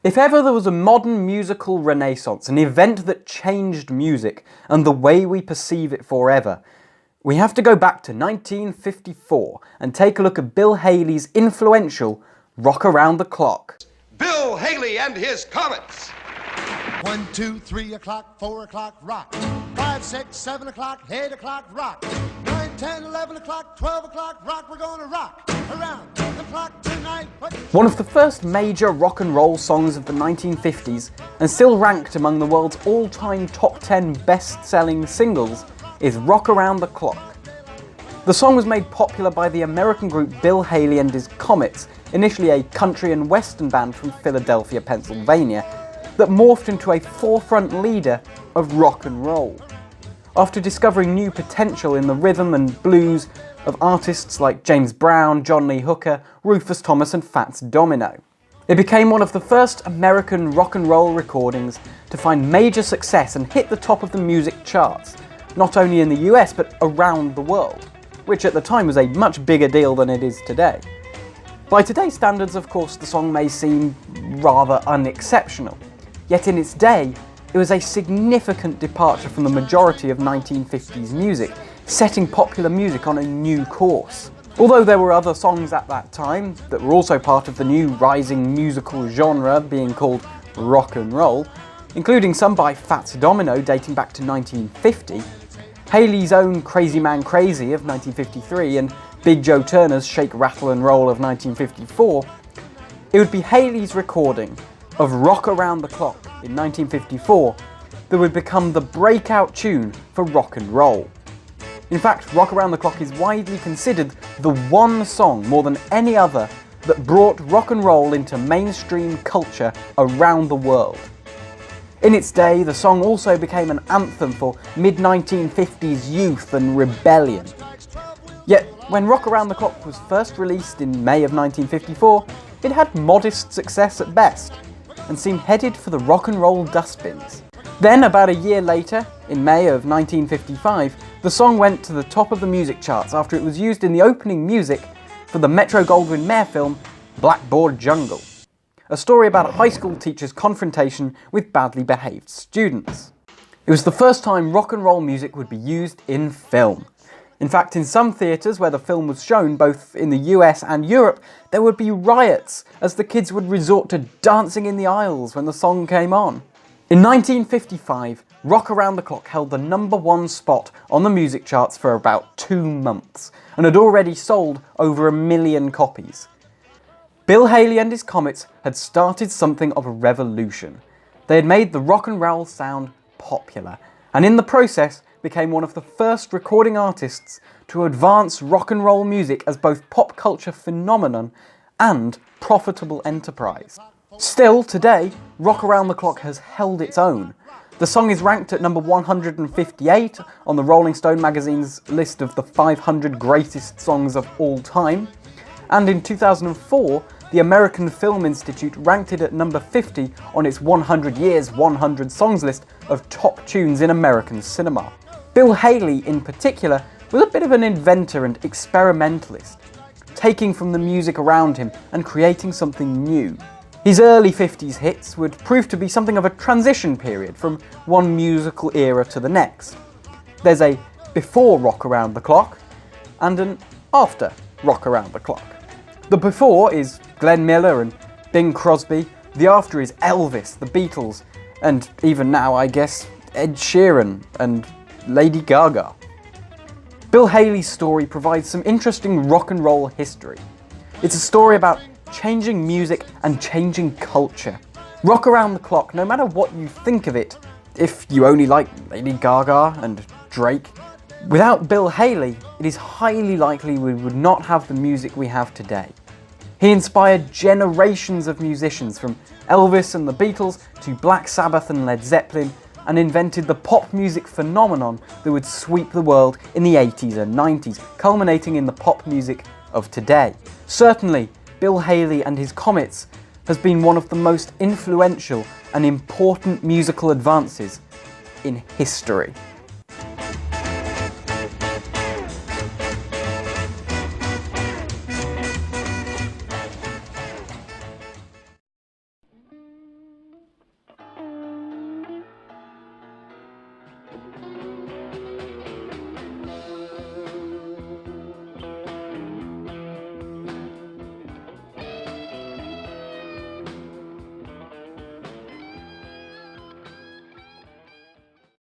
If ever there was a modern musical renaissance, an event that changed music and the way we perceive it forever, we have to go back to 1954 and take a look at Bill Haley's influential Rock Around the Clock. Bill Haley and his Comets. 1, 2, 3 o'clock, 4 o'clock, rock. 5, 6, 7 o'clock, 8 o'clock, rock. 9, 10, 11 o'clock, 12 o'clock, rock. We're gonna rock around the clock tonight. One of the first major rock and roll songs of the 1950s, and still ranked among the world's all-time top 10 best-selling singles, is Rock Around the Clock. The song was made popular by the American group Bill Haley and his Comets, initially a country and western band from Philadelphia, Pennsylvania, that morphed into a forefront leader of rock and roll. After discovering new potential in the rhythm and blues of artists like James Brown, John Lee Hooker, Rufus Thomas and Fats Domino, it became one of the first American rock and roll recordings to find major success and hit the top of the music charts, not only in the US but around the world, which at the time was a much bigger deal than it is today. By today's standards, of course, the song may seem rather unexceptional, yet in its day, it was a significant departure from the majority of 1950s music, setting popular music on a new course. Although there were other songs at that time that were also part of the new rising musical genre being called rock and roll, including some by Fats Domino dating back to 1950, Haley's own Crazy Man Crazy of 1953 and Big Joe Turner's Shake, Rattle and Roll of 1954, it would be Haley's recording of Rock Around the Clock in 1954 that would become the breakout tune for rock and roll. In fact, Rock Around the Clock is widely considered the one song more than any other that brought rock and roll into mainstream culture around the world. In its day, the song also became an anthem for mid-1950s youth and rebellion. Yet, when Rock Around the Clock was first released in May of 1954, it had modest success at best, and seemed headed for the rock and roll dustbins. Then, about a year later, in May of 1955, the song went to the top of the music charts after it was used in the opening music for the Metro-Goldwyn-Mayer film Blackboard Jungle, a story about a high school teacher's confrontation with badly behaved students. It was the first time rock and roll music would be used in film. In fact, in some theatres where the film was shown, both in the US and Europe, there would be riots as the kids would resort to dancing in the aisles when the song came on. In 1955, Rock Around the Clock held the #1 spot on the music charts for about 2 months, and had already sold over 1 million copies. Bill Haley and his Comets had started something of a revolution. They had made the rock and roll sound popular, and in the process became one of the first recording artists to advance rock and roll music as both pop culture phenomenon and profitable enterprise. Still, today, Rock Around the Clock has held its own. The song is ranked at number 158 on the Rolling Stone magazine's list of the 500 greatest songs of all time, and in 2004, the American Film Institute ranked it at number 50 on its 100 Years, 100 Songs list of top tunes in American cinema. Bill Haley, in particular, was a bit of an inventor and experimentalist, taking from the music around him and creating something new. His early 50s hits would prove to be something of a transition period from one musical era to the next. There's a before Rock Around the Clock and an after Rock Around the Clock. The before is Glenn Miller and Bing Crosby, the after is Elvis, the Beatles, and even now, I guess, Ed Sheeran and Lady Gaga. Bill Haley's story provides some interesting rock and roll history. It's a story about changing music and changing culture. Rock Around the Clock, no matter what you think of it, if you only like Lady Gaga and Drake, without Bill Haley, it is highly likely we would not have the music we have today. He inspired generations of musicians, from Elvis and the Beatles to Black Sabbath and Led Zeppelin, and invented the pop music phenomenon that would sweep the world in the 80s and 90s, culminating in the pop music of today. Certainly, Bill Haley and his Comets has been one of the most influential and important musical advances in history.